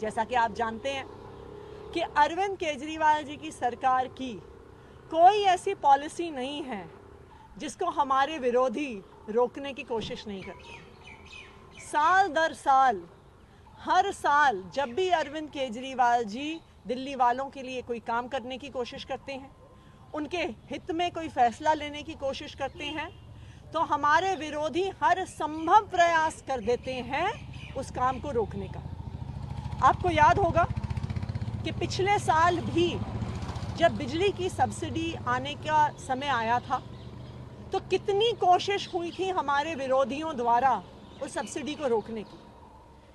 जैसा कि आप जानते हैं कि अरविंद केजरीवाल जी की सरकार की कोई ऐसी पॉलिसी नहीं है जिसको हमारे विरोधी रोकने की कोशिश नहीं करते। साल दर साल, हर साल जब भी अरविंद केजरीवाल जी दिल्ली वालों के लिए कोई काम करने की कोशिश करते हैं, उनके हित में कोई फैसला लेने की कोशिश करते हैं, तो हमारे विरोधी हर संभव प्रयास कर देते हैं उस काम को रोकने का। आपको याद होगा कि पिछले साल भी जब बिजली की सब्सिडी आने का समय आया था तो कितनी कोशिश हुई थी हमारे विरोधियों द्वारा उस सब्सिडी को रोकने की।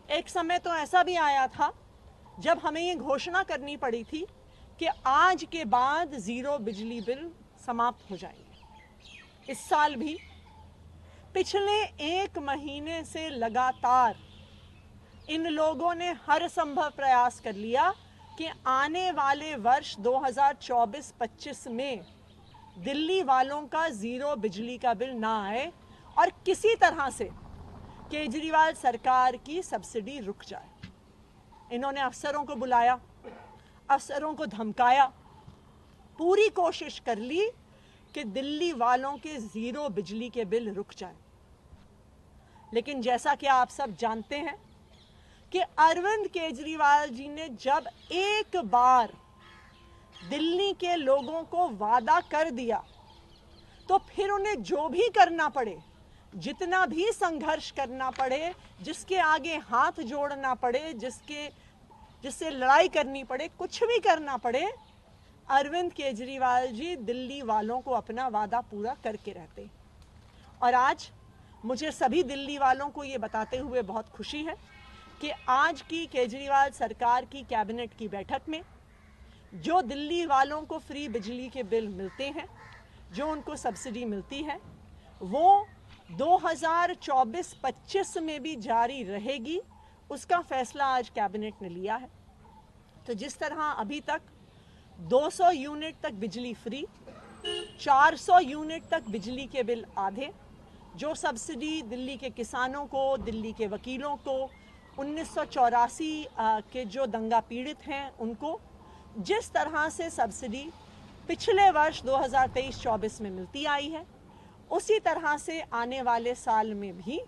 एक समय तो ऐसा भी आया था जब हमें ये घोषणा करनी पड़ी थी कि आज के बाद ज़ीरो बिजली बिल समाप्त हो जाएंगे। इस साल भी पिछले 1 महीने से लगातार इन लोगों ने हर संभव प्रयास कर लिया कि आने वाले वर्ष 2024-25 में दिल्ली वालों का ज़ीरो बिजली का बिल ना आए और किसी तरह से केजरीवाल सरकार की सब्सिडी रुक जाए। इन्होंने अफसरों को बुलाया, अफसरों को धमकाया, पूरी कोशिश कर ली कि दिल्ली वालों के ज़ीरो बिजली के बिल रुक जाए। लेकिन जैसा कि आप सब जानते हैं कि अरविंद केजरीवाल जी ने जब एक बार दिल्ली के लोगों को वादा कर दिया तो फिर उन्हें जो भी करना पड़े, जितना भी संघर्ष करना पड़े, जिसके आगे हाथ जोड़ना पड़े, जिससे लड़ाई करनी पड़े, कुछ भी करना पड़े, अरविंद केजरीवाल जी दिल्ली वालों को अपना वादा पूरा करके रहते। और आज मुझे सभी दिल्ली वालों को ये बताते हुए बहुत खुशी है कि आज की केजरीवाल सरकार की कैबिनेट की बैठक में जो दिल्ली वालों को फ्री बिजली के बिल मिलते हैं, जो उनको सब्सिडी मिलती है, वो 2024-25 में भी जारी रहेगी। उसका फैसला आज कैबिनेट ने लिया है। तो जिस तरह अभी तक 200 यूनिट तक बिजली फ्री, 400 यूनिट तक बिजली के बिल आधे, जो सब्सिडी दिल्ली के किसानों को, दिल्ली के वकीलों को, 1984 के जो दंगा पीड़ित हैं उनको जिस तरह से सब्सिडी पिछले वर्ष 2023-24 में मिलती आई है, उसी तरह से आने वाले साल में भी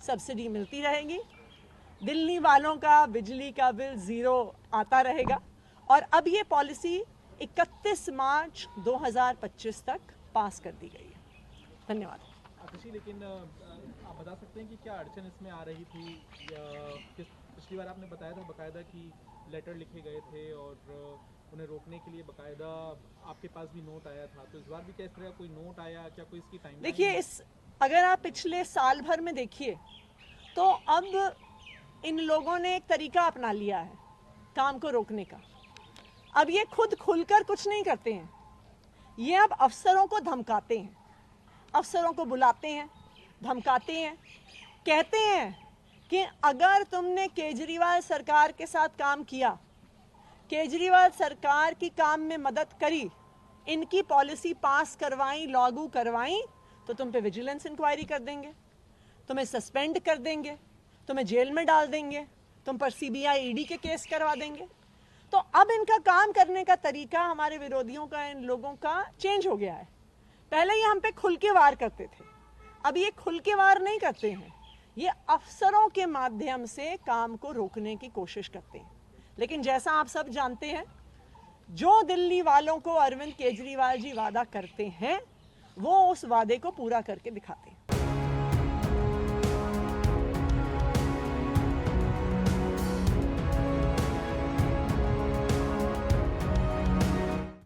सब्सिडी मिलती रहेगी। दिल्ली वालों का बिजली का बिल ज़ीरो आता रहेगा। और अब ये पॉलिसी 31 मार्च 2025 तक पास कर दी गई है। धन्यवाद। आतिशी, लेकिन आप बता सकते हैं कि क्या अड़चन इसमें आ रही थी? या पिछली बार आपने बताया था बकायदा कि लेटर लिखे गए थे और उन्हें रोकने के लिए बकायदा आपके पास भी नोट आया था, तो इस बार भी क्या इस तरह कोई नोट आया? क्या कोई इसकी टाइमलाइन? देखिए, अगर आप पिछले साल भर में देखिए तो अब इन लोगों ने एक तरीका अपना लिया है काम को रोकने का। अब ये खुद खुलकर कुछ नहीं करते हैं, ये अब अफसरों को धमकाते हैं, अफसरों को बुलाते हैं, धमकाते हैं, कहते हैं कि अगर तुमने केजरीवाल सरकार के साथ काम किया, केजरीवाल सरकार की काम में मदद करी, इनकी पॉलिसी पास करवाई, लागू करवाई, तो तुम पे विजिलेंस इंक्वायरी कर देंगे, तुम्हें सस्पेंड कर देंगे, तुम्हें जेल में डाल देंगे, तुम पर सीबीआई ईडी के केस करवा देंगे। तो अब इनका काम करने का तरीका हमारे विरोधियों का, इन लोगों का चेंज हो गया है। पहले ये हम पे खुल के वार करते थे, अब ये खुल के वार नहीं करते हैं, ये अफसरों के माध्यम से काम को रोकने की कोशिश करते हैं। लेकिन जैसा आप सब जानते हैं, जो दिल्ली वालों को अरविंद केजरीवाल जी वादा करते हैं वो उस वादे को पूरा करके दिखाते हैं।